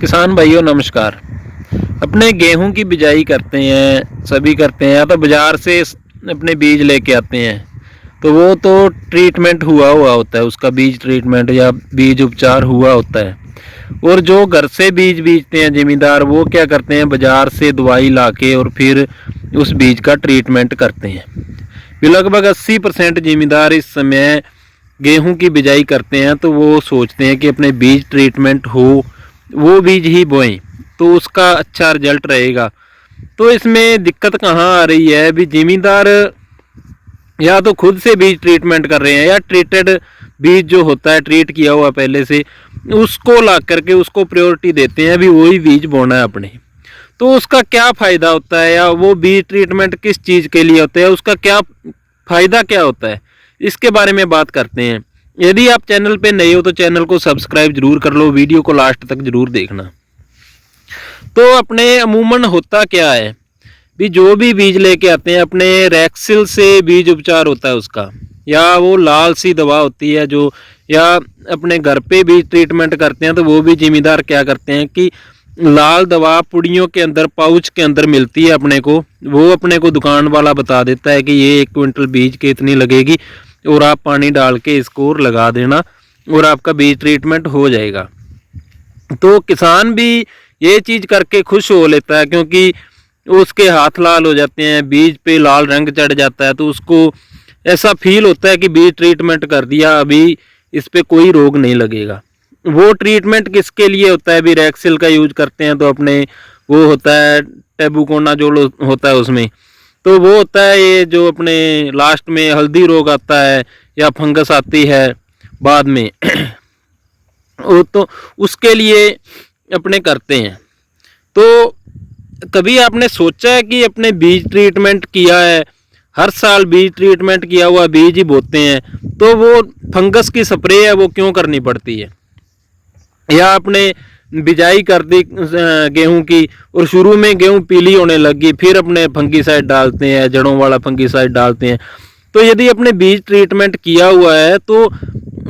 किसान भाइयों नमस्कार। अपने गेहूं की बिजाई करते हैं, सभी करते हैं, या तो बाज़ार से अपने बीज लेके आते हैं। तो वो तो ट्रीटमेंट हुआ होता है, उसका बीज ट्रीटमेंट या बीज उपचार हुआ होता है। और जो घर से बीज बीजते हैं ज़मींदार, वो क्या करते हैं, बाज़ार से दवाई लाके और फिर उस बीज का ट्रीटमेंट करते हैं। लगभग 80% ज़मींदार इस समय गेहूं की बिजाई करते हैं तो वो सोचते हैं कि अपने बीज ट्रीटमेंट हो, वो बीज ही बोएं तो उसका अच्छा रिजल्ट रहेगा। तो इसमें दिक्कत कहाँ आ रही है, भी ज़मींदार या तो खुद से बीज ट्रीटमेंट कर रहे हैं या ट्रीटेड बीज जो होता है, ट्रीट किया हुआ पहले से, उसको ला करके उसको प्रायोरिटी देते हैं, अभी वही बीज बोना है अपने। तो उसका क्या फ़ायदा होता है, या वो बीज ट्रीटमेंट किस चीज़ के लिए होता है, उसका क्या फ़ायदा क्या होता है, इसके बारे में बात करते हैं। यदि आप चैनल पे नए हो तो चैनल को सब्सक्राइब जरूर कर लो, वीडियो को लास्ट तक जरूर देखना। तो अपने अमूमन होता क्या है भी, जो भी बीज लेके आते हैं अपने रैक्सिल से बीज उपचार होता है उसका, या वो लाल सी दवा होती है जो, या अपने घर पे बीज ट्रीटमेंट करते हैं तो वो भी ज़मींदार क्या करते हैं कि लाल दवा पुड़ियों के अंदर, पाउच के अंदर मिलती है अपने को, वो अपने को दुकान वाला बता देता है कि ये 1 क्विंटल बीज के इतनी लगेगी और आप पानी डाल के इसको लगा देना और आपका बीज ट्रीटमेंट हो जाएगा। तो किसान भी ये चीज़ करके खुश हो लेता है, क्योंकि उसके हाथ लाल हो जाते हैं, बीज पे लाल रंग चढ़ जाता है, तो उसको ऐसा फील होता है कि बीज ट्रीटमेंट कर दिया, अभी इस पे कोई रोग नहीं लगेगा। वो ट्रीटमेंट किसके लिए होता है, भी रैक्सिल का यूज करते हैं तो अपने वो होता है टेबुकोना जो होता है उसमें, तो वो होता है ये जो अपने लास्ट में हल्दी रोग आता है या फंगस आती है बाद में वो तो उसके लिए अपने करते हैं। तो कभी आपने सोचा है कि अपने बीज ट्रीटमेंट किया है, हर साल बीज ट्रीटमेंट किया हुआ बीज ही बोते हैं, तो वो फंगस की स्प्रे है वो क्यों करनी पड़ती है? या आपने बिजाई कर दी गेहूं की और शुरू में गेहूं पीली होने लगी, फिर अपने फंगीसाइड डालते हैं, जड़ों वाला फंगीसाइड डालते हैं। तो यदि अपने बीज ट्रीटमेंट किया हुआ है तो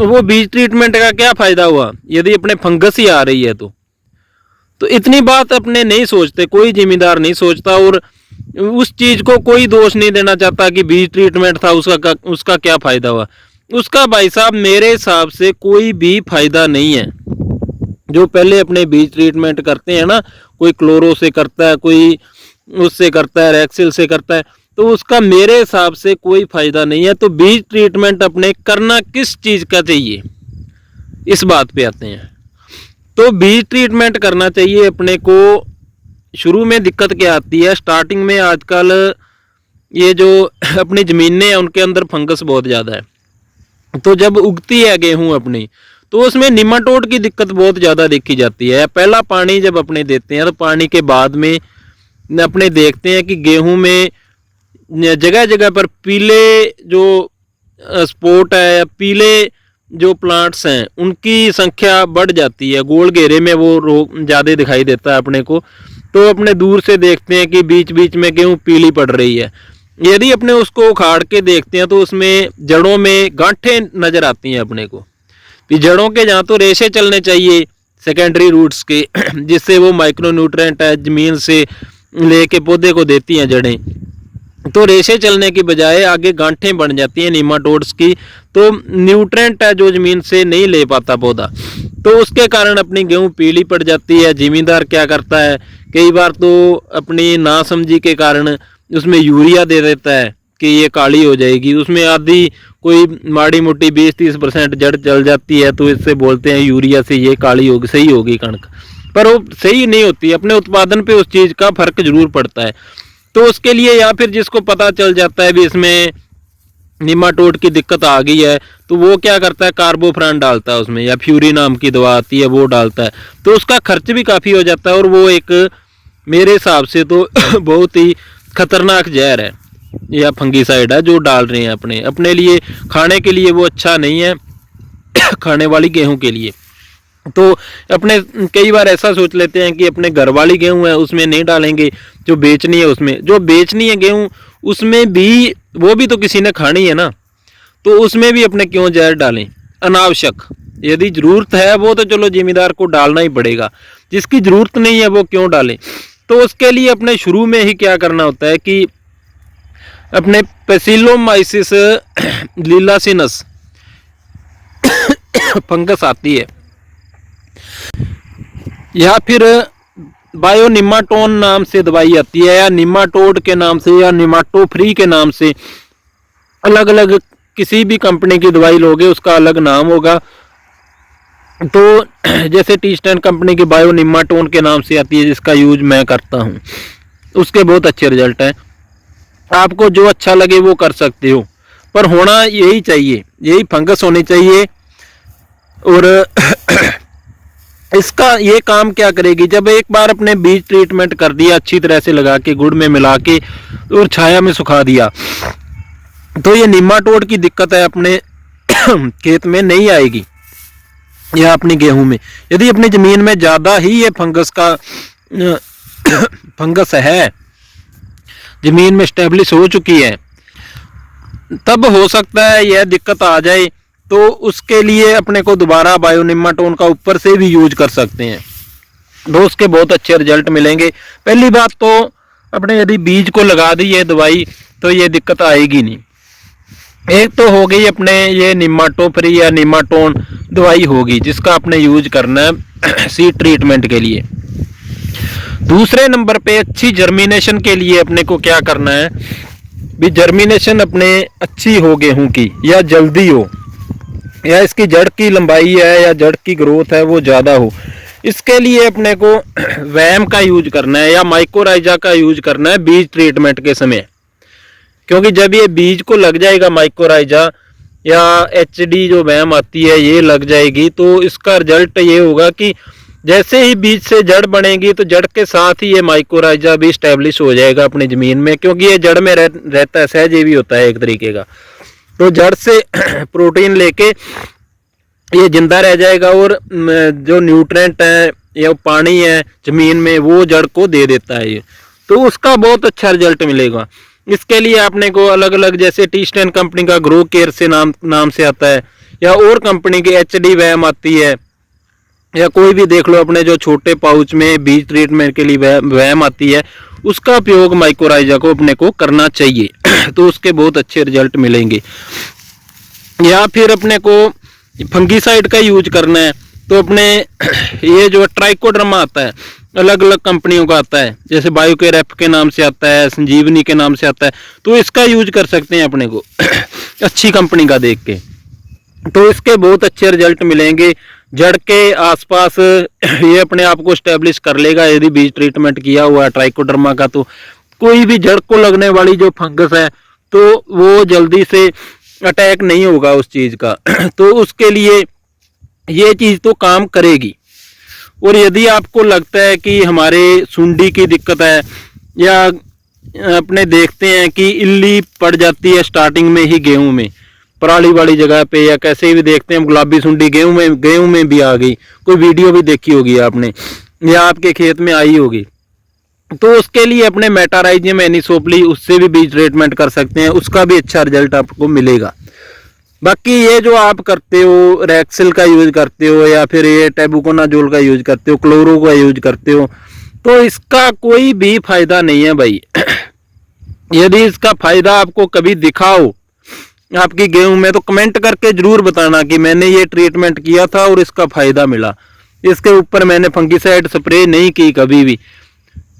वो बीज ट्रीटमेंट का क्या फ़ायदा हुआ यदि अपने फंगस ही आ रही है? तो इतनी बात अपने नहीं सोचते, कोई ज़मींदार नहीं सोचता, और उस चीज़ को कोई दोष नहीं देना चाहता कि बीज ट्रीटमेंट था उसका क्या फ़ायदा हुआ। उसका भाई साहब मेरे हिसाब से कोई भी फ़ायदा नहीं है। जो पहले अपने बीज ट्रीटमेंट करते हैं ना, कोई क्लोरो से करता है, कोई उससे करता है, रैक्सिल से करता है, तो उसका मेरे हिसाब से कोई फ़ायदा नहीं है। तो बीज ट्रीटमेंट अपने करना किस चीज़ का चाहिए, इस बात पे आते हैं। तो बीज ट्रीटमेंट करना चाहिए अपने को। शुरू में दिक्कत क्या आती है, स्टार्टिंग में आजकल ये जो अपनी ज़मीनें हैं उनके अंदर फंगस बहुत ज़्यादा है। तो जब उगती है गेहूं अपनी, तो उसमें निमाटोड की दिक्कत बहुत ज़्यादा देखी जाती है। पहला पानी जब अपने देते हैं तो पानी के बाद में अपने देखते हैं कि गेहूं में जगह जगह पर पीले जो स्पॉट है या पीले जो प्लांट्स हैं उनकी संख्या बढ़ जाती है, गोल घेरे में वो रोग ज़्यादा दिखाई देता है अपने को। तो अपने दूर से देखते हैं कि बीच बीच में गेहूं पीली पड़ रही है। यदि अपने उसको उखाड़ के देखते हैं तो उसमें जड़ों में गांठें नज़र आती हैं अपने को। जड़ों के जहाँ तो रेशे चलने चाहिए सेकेंडरी रूट्स के जिससे वो माइक्रो न्यूट्रेंट है ज़मीन से लेके पौधे को देती हैं जड़ें, तो रेशे चलने की बजाय आगे गांठें बन जाती हैं नीमाटोड्स की, तो न्यूट्रेंट है जो ज़मीन से नहीं ले पाता पौधा, तो उसके कारण अपनी गेहूं पीली पड़ जाती है। ज़मींदार क्या करता है, कई बार तो अपनी नासमझी के कारण उसमें यूरिया दे देता है कि ये काली हो जाएगी। उसमें आधी कोई माड़ी मोटी 20-30% जड़ चल जाती है, तो इससे बोलते हैं यूरिया से ये काली होगी, सही होगी कणक, पर वो सही नहीं होती। अपने उत्पादन पे उस चीज़ का फर्क जरूर पड़ता है। तो उसके लिए या फिर जिसको पता चल जाता है भी इसमें निमाटोड की दिक्कत आ गई है, तो वो क्या करता है, कार्बोफ्रान डालता है उसमें, या फ्यूरी नाम की दवा आती है वो डालता है। तो उसका खर्च भी काफ़ी हो जाता है, और वो एक मेरे हिसाब से तो बहुत ही खतरनाक जहर है या फंगीसाइड है जो डाल रहे हैं अपने लिए। खाने के लिए वो अच्छा नहीं है खाने वाली गेहूं के लिए। तो अपने कई बार ऐसा सोच लेते हैं कि अपने घर वाली गेहूं है उसमें नहीं डालेंगे, जो बेचनी है उसमें, जो बेचनी है गेहूं उसमें भी वो भी तो किसी ने खानी है ना, तो उसमें भी अपने क्यों जहर डालें अनावश्यक। यदि ज़रूरत है वो तो चलो जिम्मेदार को डालना ही पड़ेगा, जिसकी ज़रूरत नहीं है वो क्यों डालें। तो उसके लिए अपने शुरू में ही क्या करना होता है कि अपने पेसिलोमाइसिस लीलासिनस फंगस आती है, या फिर बायोनिमाटोन नाम से दवाई आती है, या निमाटोड के नाम से, या निमाटोफ्री के नाम से, अलग अलग किसी भी कंपनी की दवाई लोगे उसका अलग नाम होगा। तो जैसे टी-स्टैंड कंपनी की बायोनिमाटोन के नाम से आती है, जिसका यूज मैं करता हूँ, उसके बहुत अच्छे रिजल्ट हैं। आपको जो अच्छा लगे वो कर सकते हो, पर होना यही चाहिए, यही फंगस होनी चाहिए। और इसका ये काम क्या करेगी, जब एक बार अपने बीज ट्रीटमेंट कर दिया अच्छी तरह से लगा के, गुड़ में मिला के और छाया में सुखा दिया, तो ये निमाटोड की दिक्कत है अपने खेत में नहीं आएगी या अपनी गेहूं में। यदि अपनी ज़मीन में ज़्यादा ही ये फंगस है, ज़मीन में स्टेब्लिश हो चुकी है, तब हो सकता है यह दिक्कत आ जाए। तो उसके लिए अपने को दोबारा बायोनिमाटोन का ऊपर से भी यूज कर सकते हैं, तो उसके बहुत अच्छे रिजल्ट मिलेंगे। पहली बात तो अपने यदि बीज को लगा दी ये दवाई तो ये दिक्कत आएगी नहीं। एक तो हो गई अपने ये निमाटोफ्री या निमाटोन दवाई होगी जिसका आपने यूज करना है सीड ट्रीटमेंट के लिए। दूसरे नंबर पे अच्छी जर्मिनेशन के लिए अपने को क्या करना है, भी जर्मिनेशन अपने अच्छी हो गेहूं की, या जल्दी हो, या इसकी जड़ की लंबाई है या जड़ की ग्रोथ है वो ज़्यादा हो, इसके लिए अपने को वैम का यूज करना है या माइकोराइजा का यूज करना है बीज ट्रीटमेंट के समय। क्योंकि जब ये बीज को लग जाएगा माइकोराइजा या एचडी जो वैम आती है ये लग जाएगी, तो इसका रिजल्ट ये होगा कि जैसे ही बीज से जड़ बनेगी तो जड़ के साथ ही ये माइकोराइजा भी स्टैब्लिश हो जाएगा अपनी ज़मीन में, क्योंकि ये जड़ में रहता है, सहजीवी होता है एक तरीके का। तो जड़ से प्रोटीन लेके ये जिंदा रह जाएगा और जो न्यूट्रेंट है या पानी है ज़मीन में वो जड़ को दे देता है ये, तो उसका बहुत अच्छा रिजल्ट मिलेगा। इसके लिए आपने को अलग अलग, जैसे टी-स्टैंड कंपनी का ग्रो केयर से नाम से आता है, या और कंपनी की एचडी वैम आती है, या कोई भी देख लो अपने जो छोटे पाउच में बीज ट्रीटमेंट के लिए वैम आती है, उसका उपयोग माइकोराइजा को अपने को करना चाहिए तो उसके बहुत अच्छे रिजल्ट मिलेंगे। या फिर अपने को फंगीसाइड का यूज करना है, तो अपने ये जो ट्राइकोडर्मा आता है अलग अलग कंपनियों का आता है, जैसे बायोकेयर एफ के नाम से आता है, संजीवनी के नाम से आता है, तो इसका यूज कर सकते हैं अपने को अच्छी कंपनी का देख के, तो इसके बहुत अच्छे रिजल्ट मिलेंगे। जड़ के आसपास ये अपने आप को स्टैब्लिश कर लेगा यदि बीज ट्रीटमेंट किया हुआ है ट्राइकोडर्मा का। तो कोई भी जड़ को लगने वाली जो फंगस है तो वो जल्दी से अटैक नहीं होगा उस चीज़ का तो उसके लिए ये चीज़ तो काम करेगी। और यदि आपको लगता है कि हमारे सुंडी की दिक्कत है, या अपने देखते हैं कि इल्ली पड़ जाती है स्टार्टिंग में ही गेहूं में, पराली वाली जगह पे, या कैसे भी देखते हैं गुलाबी सुंडी गेहूं में भी आ गई, कोई वीडियो भी देखी होगी आपने या आपके खेत में आई होगी, तो उसके लिए अपने मेटाराइजियम एनिसोप्ली उससे भी बीज ट्रीटमेंट कर सकते हैं, उसका भी अच्छा रिजल्ट आपको मिलेगा। बाकी ये जो आप करते हो रैक्सिल का यूज करते हो, या फिर ये टेबुकोनाजोल का यूज करते हो, क्लोरो का यूज करते हो, तो इसका कोई भी फायदा नहीं है भाई यदि इसका फायदा आपको कभी दिखाओ आपकी गेहूं में, तो कमेंट करके जरूर बताना कि मैंने ये ट्रीटमेंट किया था और इसका फायदा मिला। इसके ऊपर मैंने फंगीसाइड स्प्रे नहीं की कभी भी,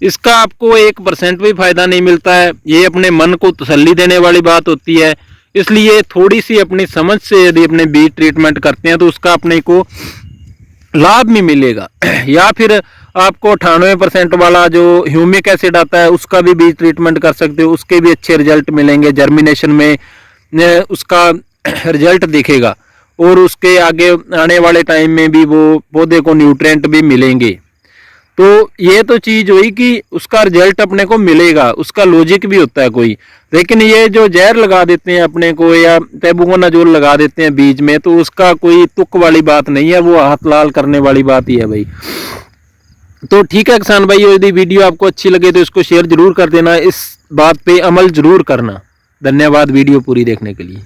इसका आपको 1% भी फायदा नहीं मिलता है। ये अपने मन को तसल्ली देने वाली बात होती है, इसलिए थोड़ी सी अपनी समझ से यदि अपने बीज ट्रीटमेंट करते हैं तो उसका अपने को लाभ भी मिलेगा। या फिर आपको 98% वाला जो ह्यूमिक एसिड आता है उसका भी बीज ट्रीटमेंट कर सकते हो, उसके भी अच्छे रिजल्ट मिलेंगे, जर्मिनेशन में उसका रिजल्ट दिखेगा और उसके आगे आने वाले टाइम में भी वो पौधे को न्यूट्रिएंट भी मिलेंगे। तो ये तो चीज़ हुई कि उसका रिजल्ट अपने को मिलेगा, उसका लॉजिक भी होता है कोई। लेकिन ये जो जहर लगा देते हैं अपने को या टेबुकोनाजोल लगा देते हैं बीज में, तो उसका कोई तुक वाली बात नहीं है, वो हाथ लाल करने वाली बात ही है भाई। तो ठीक है किसान भाई, यदि वीडियो आपको अच्छी लगे तो इसको शेयर जरूर कर देना, इस बात पे अमल जरूर करना। धन्यवाद वीडियो पूरी देखने के लिए।